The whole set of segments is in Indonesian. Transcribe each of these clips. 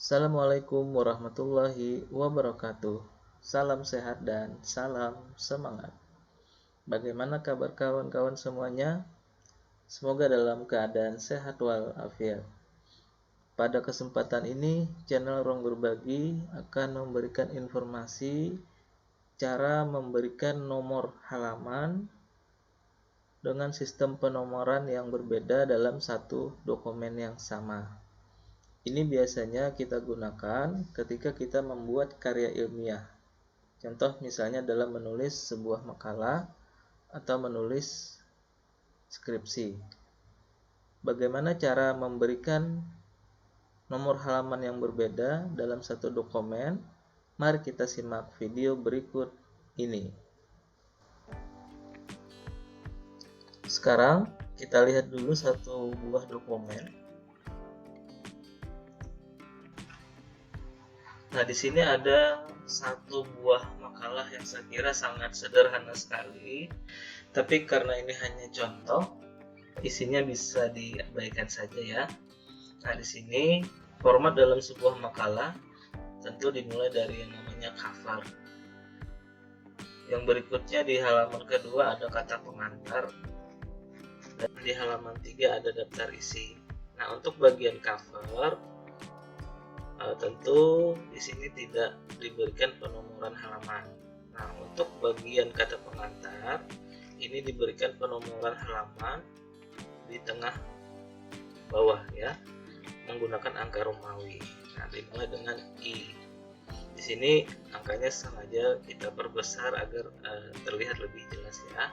Assalamualaikum warahmatullahi wabarakatuh. Salam sehat dan salam semangat. Bagaimana kabar kawan-kawan semuanya? Semoga dalam keadaan sehat walafiat. Pada kesempatan ini, channel Ruang Berbagi akan memberikan informasi cara memberikan nomor halaman dengan sistem penomoran yang berbeda dalam satu dokumen yang sama. Ini biasanya kita gunakan ketika kita membuat karya ilmiah. Contoh misalnya dalam menulis sebuah makalah atau menulis skripsi. Bagaimana cara memberikan nomor halaman yang berbeda dalam satu dokumen? Mari kita simak video berikut ini. Sekarang kita lihat dulu satu buah dokumen. Nah, di sini ada satu buah makalah yang saya kira sangat sederhana sekali, tapi karena ini hanya contoh, isinya bisa diabaikan saja ya. Nah, di sini format dalam sebuah makalah tentu dimulai dari yang namanya cover. Yang berikutnya di halaman kedua ada kata pengantar, dan di halaman 3 ada daftar isi. Nah, untuk bagian cover tentu di sini tidak diberikan penomoran halaman. Nah, untuk bagian kata pengantar ini diberikan penomoran halaman di tengah bawah ya, menggunakan angka Romawi. Nah, dimulai dengan I. Di sini angkanya sengaja kita perbesar agar terlihat lebih jelas ya.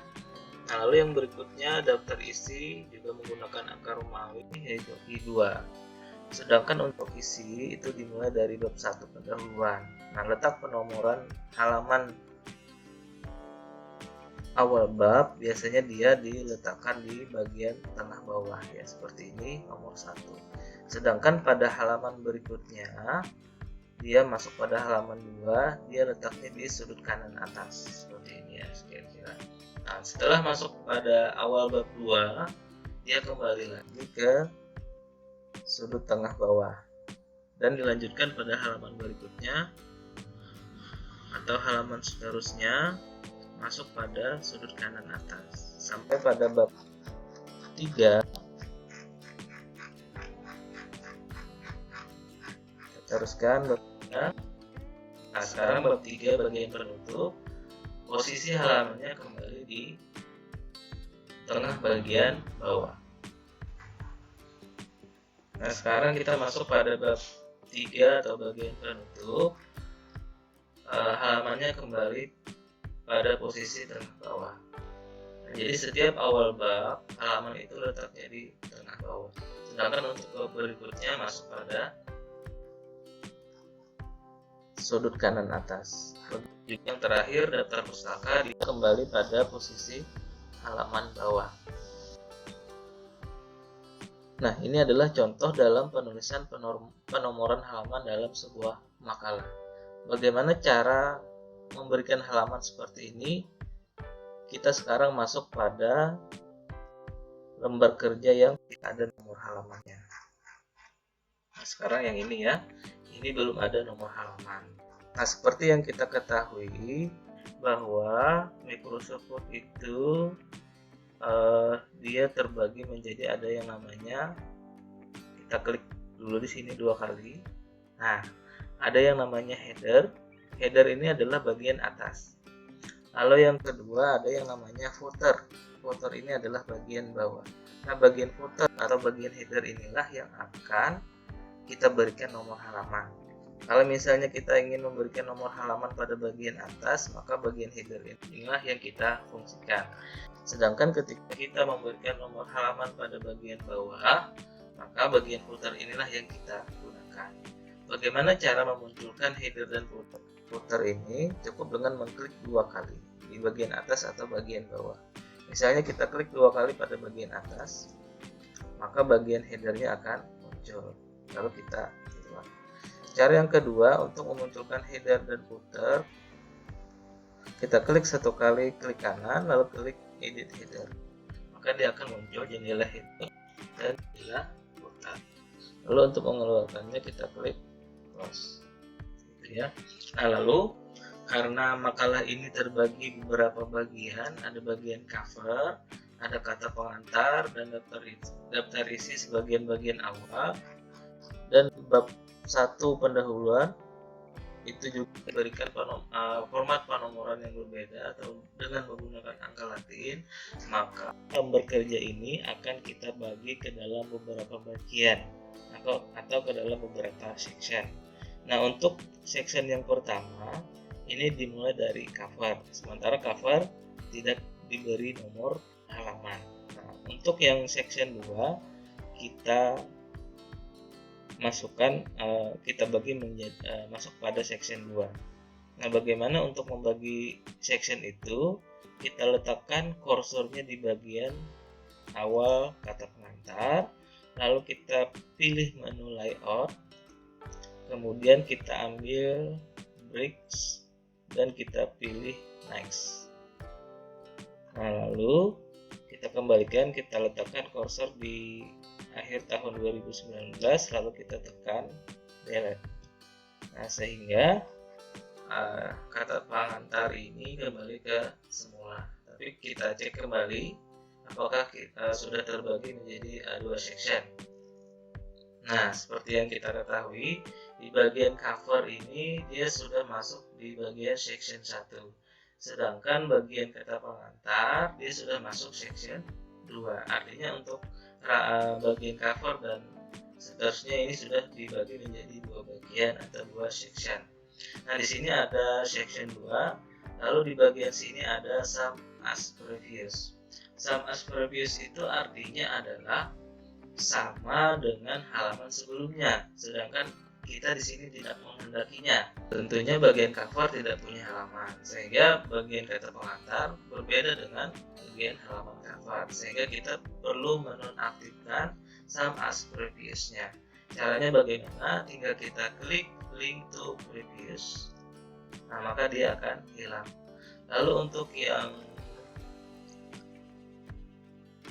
Nah, lalu yang berikutnya daftar isi juga menggunakan angka Romawi yaitu I2. Sedangkan untuk isi itu dimulai dari bab 1 pendahuluan. Nah, letak penomoran halaman awal bab biasanya dia diletakkan di bagian tengah bawah ya, seperti ini nomor 1. Sedangkan pada halaman berikutnya dia masuk pada halaman 2, dia letaknya di sudut kanan atas seperti ini ya kira-kira. Nah, setelah masuk pada awal bab 2, dia kembali lagi ke sudut tengah bawah dan dilanjutkan pada halaman berikutnya atau halaman seterusnya masuk pada sudut kanan atas sampai pada bab 3. Kita teruskan bab 3. Nah, sekarang bab 3 bagian penutup, posisi halamannya kembali di tengah bagian bawah. Nah, sekarang kita masuk pada bab 3 atau bagian penutup. Halamannya kembali pada posisi tengah bawah. Nah, jadi setiap awal bab halaman itu letaknya di tengah bawah. Sedangkan untuk bab berikutnya masuk pada sudut kanan atas. Yang terakhir daftar pustaka dia kembali pada posisi halaman bawah. Nah, ini adalah contoh dalam penulisan penomoran halaman dalam sebuah makalah. Bagaimana cara memberikan halaman seperti ini? Kita sekarang masuk pada lembar kerja yang tidak ada nomor halamannya. Nah, sekarang yang ini ya, ini belum ada nomor halaman. Nah, seperti yang kita ketahui bahwa Microsoft Word itu dia terbagi menjadi ada yang namanya, kita klik dulu di sini 2 kali. Nah, ada yang namanya header. Header ini adalah bagian atas. Lalu yang kedua ada yang namanya footer. Footer ini adalah bagian bawah. Nah, bagian footer atau bagian header inilah yang akan kita berikan nomor halaman. Kalau misalnya kita ingin memberikan nomor halaman pada bagian atas, maka bagian header inilah yang kita fungsikan. Sedangkan ketika kita memberikan nomor halaman pada bagian bawah, maka bagian footer inilah yang kita gunakan. Bagaimana cara memunculkan header dan footer ini? Cukup dengan mengklik 2 kali di bagian atas atau bagian bawah. Misalnya kita klik 2 kali pada bagian atas, maka bagian headernya akan muncul. Lalu kita keluar. Cara yang kedua untuk memunculkan header dan footer, kita klik 1 kali, klik kanan, lalu klik edit header, maka dia akan muncul jendela header dan jendela footer. Lalu untuk mengeluarkannya kita klik close gitu ya. Nah, lalu karena makalah ini terbagi beberapa bagian, ada bagian cover, ada kata pengantar, dan daftar isi sebagian bagian awal, dan bab 1 pendahuluan itu juga diberikan format penomoran yang berbeda atau dengan menggunakan angka Latin. Maka lembar kerja ini akan kita bagi ke dalam beberapa bagian atau ke dalam beberapa section. Nah, untuk section yang pertama ini dimulai dari cover, sementara cover tidak diberi nomor halaman. Nah, untuk yang section 2 kita kita bagi menjadi masuk pada section 2. Nah, bagaimana untuk membagi section itu? Kita letakkan kursornya di bagian awal kata pengantar, lalu kita pilih menu layout, kemudian kita ambil breaks dan kita pilih next. Nah, lalu kita kembalikan, kita letakkan kursor di akhir tahun 2019, lalu kita tekan delete. Nah, sehingga kata pengantar ini kembali ke semula. Tapi kita cek kembali apakah kita sudah terbagi menjadi 2 section. Nah, seperti yang kita ketahui, di bagian cover ini dia sudah masuk di bagian section 1. Sedangkan bagian kata pengantar dia sudah masuk section 2. Artinya untuk bagian cover dan seterusnya ini sudah dibagi menjadi 2 bagian atau 2 section. Nah, di sini ada section 2, lalu di bagian sini ada sum as previous. Sum as previous itu artinya adalah sama dengan halaman sebelumnya, sedangkan kita di sini tidak menghendakinya. Tentunya bagian cover tidak punya halaman, sehingga bagian kata pengantar berbeda dengan bagian halaman cover, sehingga kita perlu menonaktifkan sum as previous-nya. Caranya bagaimana? Tinggal kita klik link to previous. Nah, maka dia akan hilang. Lalu untuk yang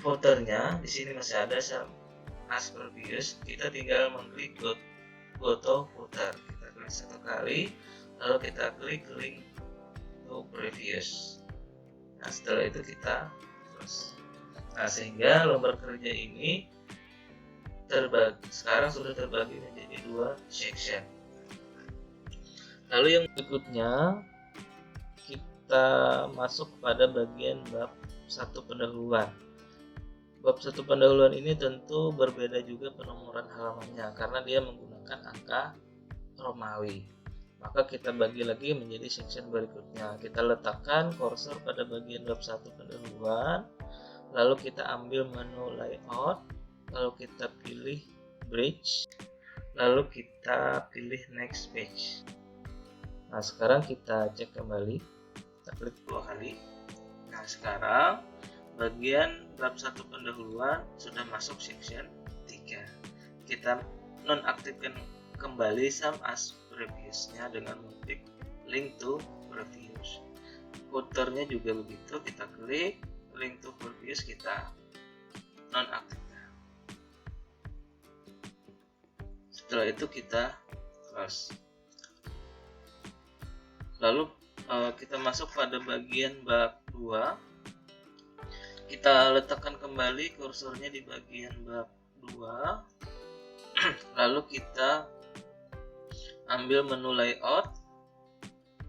footernya di sini masih ada sum as previous, kita tinggal mengklik go to footer. Kita klik 1 kali, lalu kita klik link to previous. Nah, setelah itu kita terus. Nah, sehingga lembar kerja ini sekarang sudah terbagi menjadi 2 section. Lalu yang berikutnya kita masuk pada bagian bab 1 pendahuluan. Bab 1 pendahuluan ini tentu berbeda juga penomoran halamannya karena dia menggunakan angka Romawi. Maka kita bagi lagi menjadi section berikutnya. Kita letakkan kursor pada bagian bab 1 pendahuluan, lalu kita ambil menu layout, lalu kita pilih bridge, lalu kita pilih next page. Nah, sekarang kita cek kembali, kita klik 2 kali. Nah, sekarang bagian bab 1 pendahuluan sudah masuk section 3. Kita nonaktifkan kembali sum as previous-nya dengan mengklik link to previous. Footer-nya juga begitu, kita klik link to previous, kita nonaktifkan. Setelah itu kita close. Lalu kita masuk pada bagian bab 2. Kita letakkan kembali kursornya di bagian bab 2. Lalu kita ambil menu layout,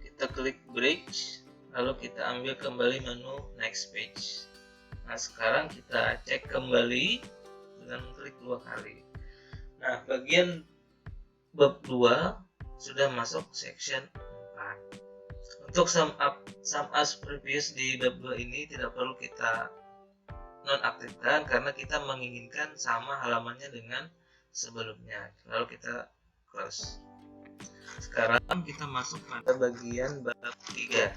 kita klik bridge, lalu kita ambil kembali menu next page. Nah, sekarang kita cek kembali dengan klik 2 kali. Nah, bagian bab 2 sudah masuk section 4. Untuk sum as previous di bab 2 ini tidak perlu kita nonaktifkan karena kita menginginkan sama halamannya dengan sebelumnya. Lalu kita close. Sekarang kita masuk pada bagian bab 3.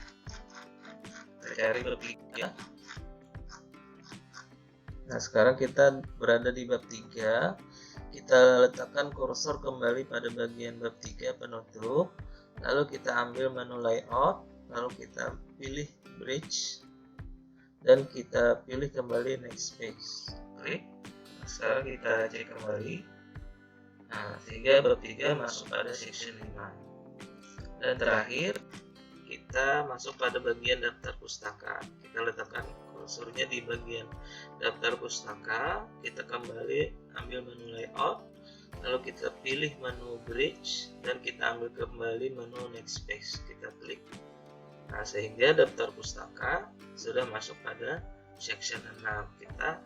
Kita cari bab 3. Nah, sekarang kita berada di bab 3. Kita letakkan kursor kembali pada bagian bab 3 penutup, lalu kita ambil menu layout, lalu kita pilih bridge, dan kita pilih kembali next page. Klik. Sekarang kita cek kembali. Nah, sehingga bab 3 masuk pada section 5. Dan terakhir, kita masuk pada bagian daftar pustaka. Kita letakkan kursornya di bagian daftar pustaka. Kita kembali ambil menu layout, lalu kita pilih menu bridge dan kita ambil kembali menu next page. Kita klik. Nah, sehingga daftar pustaka sudah masuk pada section 6. Kita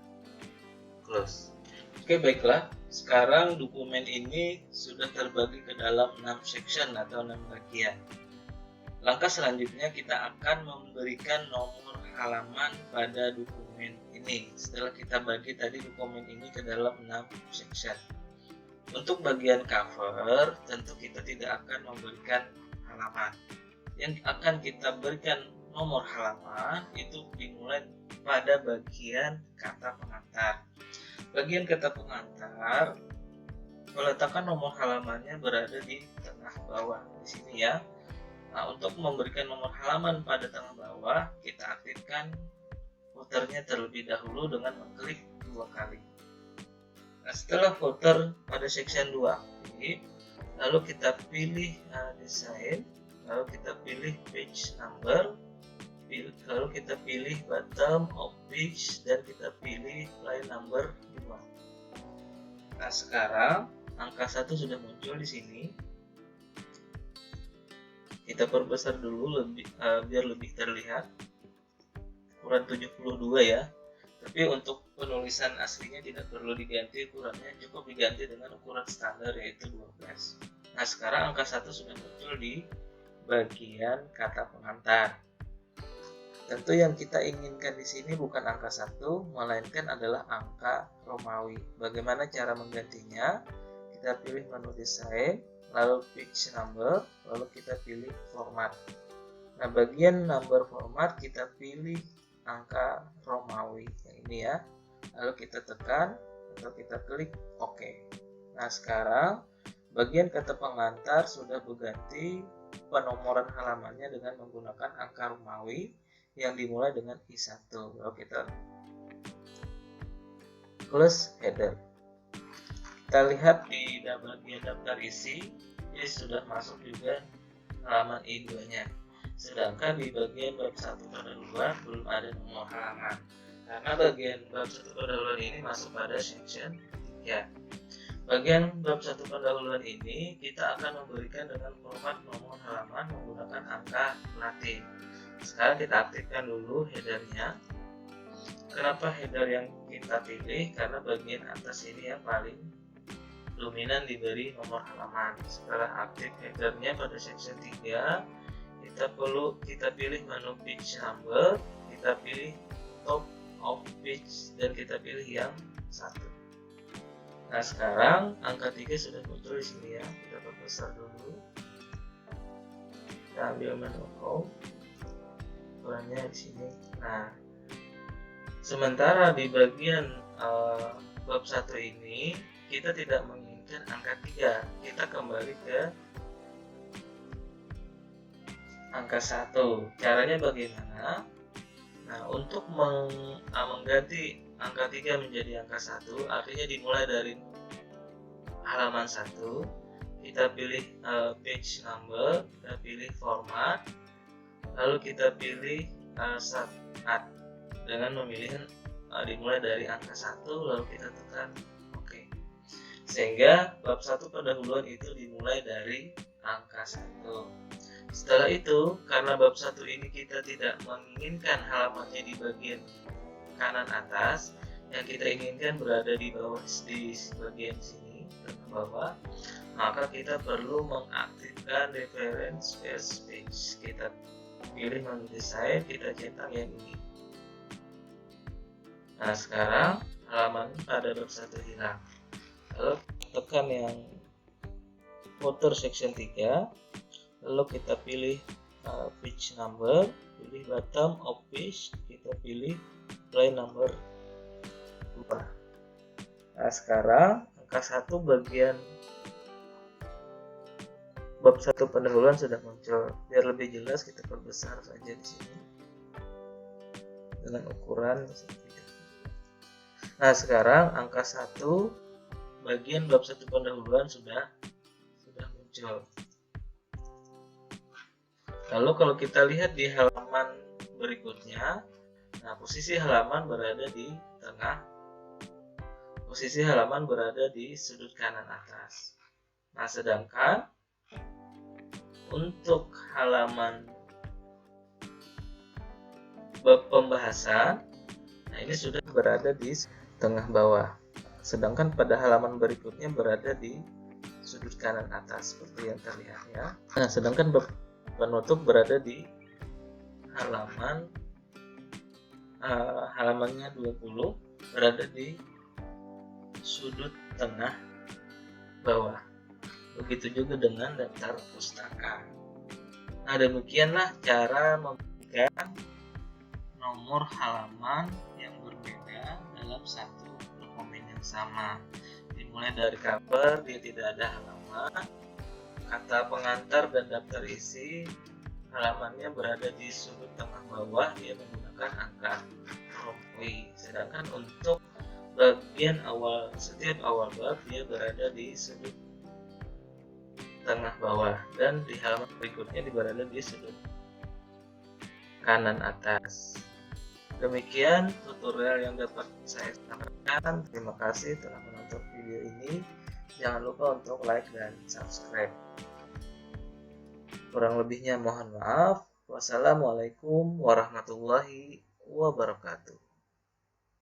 close. Oke, baiklah. Sekarang dokumen ini sudah terbagi ke dalam 6 section atau 6 bagian. Langkah selanjutnya kita akan memberikan nomor halaman pada dokumen ini. Setelah kita bagi tadi dokumen ini ke dalam 6 section. Untuk bagian cover, tentu kita tidak akan memberikan halaman. Yang akan kita berikan nomor halaman itu dimulai pada bagian kata pengantar. Bagian kata pengantar, meletakkan nomor halamannya berada di tengah bawah di sini ya. Nah, untuk memberikan nomor halaman pada tengah bawah, kita aktifkan footernya terlebih dahulu dengan mengklik 2 kali. Nah, setelah footer pada section 2 aktif, lalu kita pilih desain, lalu kita pilih page number, lalu kita pilih bottom of page, dan kita pilih line number 2. Nah, sekarang angka 1 sudah muncul di sini. Kita perbesar dulu biar lebih terlihat. Ukuran 72 ya. Tapi untuk penulisan aslinya tidak perlu diganti ukurannya, cukup diganti dengan ukuran standar yaitu 12. Nah, sekarang angka 1 sudah muncul di bagian kata pengantar. Tentu yang kita inginkan di sini bukan angka 1, melainkan adalah angka Romawi. Bagaimana cara menggantinya? Kita pilih menu desain, lalu page number, lalu kita pilih format. Nah, bagian number format kita pilih angka Romawi yang ini ya. Lalu kita tekan atau kita klik OK. Nah, sekarang bagian kata pengantar sudah berganti penomoran halamannya dengan menggunakan angka Romawi yang dimulai dengan I1. Lalu kita close header. Kita lihat di bagian daftar isi, ini sudah masuk juga halaman I2-nya. Sedangkan di bagian bab 1 pendahuluan belum ada nomor halaman. Karena bagian bab 1 pendahuluan ini masuk pada section 3. Bagian bab 1 pendahuluan ini kita akan memberikan dengan format nomor halaman menggunakan angka Latin. Sekarang kita aktifkan dulu headernya. Kenapa header yang kita pilih? Karena bagian atas ini yang paling dominan diberi nomor halaman. Setelah aktif headernya pada section 3, kita pilih menu page number, kita pilih top of page, dan kita pilih yang 1. Nah, sekarang angka 3 sudah muncul di sini ya. Kita perbesar dulu. Kita ambil menu home, ukurannya di sini. Nah, sementara di bagian bab 1 ini kita tidak menginginkan angka 3, kita kembali ke angka 1. Caranya bagaimana? Nah, untuk mengganti angka 3 menjadi angka 1, artinya dimulai dari halaman 1, kita pilih page number, kita pilih format, lalu kita pilih start dengan memilih dimulai dari angka 1, lalu kita tekan OK. Sehingga bab 1 pendahuluan itu dimulai dari angka 1. Setelah itu, karena bab 1 ini kita tidak menginginkan halamannya di bagian kanan atas, yang kita inginkan berada di bawah, di bagian sini, ke bawah, maka kita perlu mengaktifkan reference first page. Kita pilih menu desain, kita cetak yang ini. Nah, sekarang halaman pada bab 1 hilang. Lalu tekan yang footer section 3, lalu kita pilih page number, pilih bottom of page, kita pilih line number 2. Nah, sekarang angka 1 bagian bab 1 pendahuluan sudah muncul. Biar lebih jelas kita perbesar saja di sini dengan ukuran. Nah, sekarang angka 1 bagian bab 1 pendahuluan sudah muncul. Lalu kalau kita lihat di halaman berikutnya, nah posisi halaman berada di tengah, posisi halaman berada di sudut kanan atas. Nah, sedangkan untuk halaman bab pembahasan, nah ini sudah berada di tengah bawah. Sedangkan pada halaman berikutnya berada di sudut kanan atas seperti yang terlihat ya. Nah, sedangkan bab penutup berada di halamannya 20 berada di sudut tengah bawah. Begitu juga dengan daftar pustaka. Nah, demikianlah cara memberikan nomor halaman yang berbeda dalam satu dokumen yang sama. Dimulai dari cover, dia tidak ada halaman, kata pengantar dan daftar isi, halamannya berada di sudut tengah bawah, dia menggunakan angka rompi. Sedangkan untuk bagian awal, setiap awal bab dia berada di sudut tengah bawah, dan di halaman berikutnya dia berada di sudut kanan atas. Demikian tutorial yang dapat saya sampaikan. Terima kasih telah menonton video ini. Jangan lupa untuk like dan subscribe. Kurang lebihnya mohon maaf. Wassalamualaikum warahmatullahi wabarakatuh.